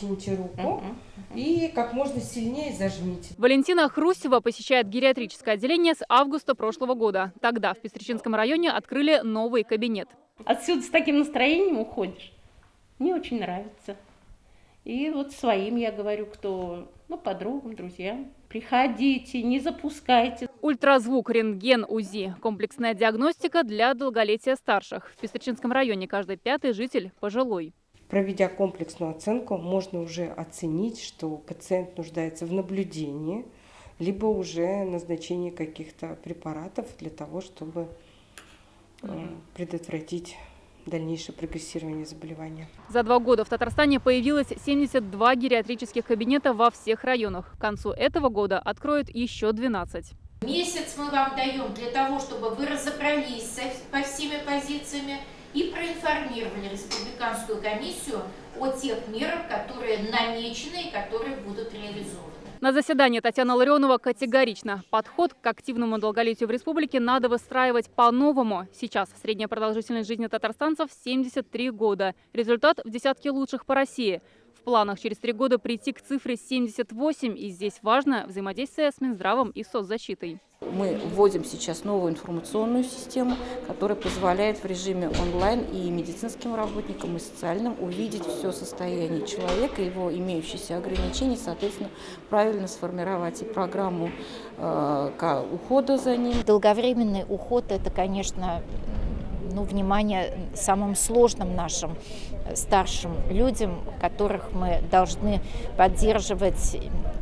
вытяните руку и как можно сильнее зажмите. Валентина Хрустева посещает гериатрическое отделение с августа прошлого года. Тогда в Пестричинском районе открыли новый кабинет. Отсюда с таким настроением уходишь. Мне очень нравится. И вот своим я говорю, кто, подругам, друзьям, приходите, не запускайте. Ультразвук, рентген, УЗИ. Комплексная диагностика для долголетия старших. В Пестричинском районе каждый 5-й житель пожилой. Проведя комплексную оценку, можно уже оценить, что пациент нуждается в наблюдении, либо уже назначении каких-то препаратов для того, чтобы предотвратить дальнейшее прогрессирование заболевания. За 2 года в Татарстане появилось 72 гериатрических кабинета во всех районах. К концу этого года откроют еще 12. Месяц мы вам даем для того, чтобы вы разобрались по всеми позициями и проинформировали республиканскую комиссию о тех мерах, которые намечены и которые будут реализованы. На заседании Татьяна Ларионова категорично. Подход к активному долголетию в республике надо выстраивать по-новому. Сейчас средняя продолжительность жизни татарстанцев 73 года. Результат в десятке лучших по России. В планах через 3 года прийти к цифре 78. И здесь важно взаимодействие с Минздравом и соцзащитой. Мы вводим сейчас новую информационную систему, которая позволяет в режиме онлайн и медицинским работникам, и социальным увидеть все состояние человека, его имеющиеся ограничения, соответственно, правильно сформировать и программу ухода за ним. Долговременный уход – это, конечно, внимание самым сложным нашим старшим людям, которых мы должны поддерживать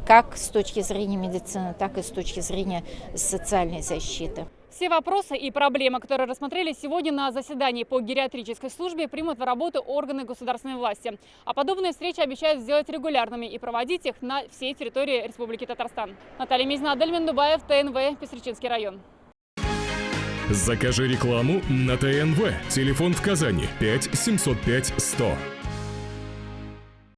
как с точки зрения медицины, так и с точки зрения социальной защиты. Все вопросы и проблемы, которые рассмотрели сегодня на заседании по гериатрической службе, примут в работу органы государственной власти. А подобные встречи обещают сделать регулярными и проводить их на всей территории Республики Татарстан. Наталья Мизна, Адельмин Дубаев, ТНВ, Пестричинский район. Закажи рекламу на ТНВ. Телефон в Казани 5 705 100.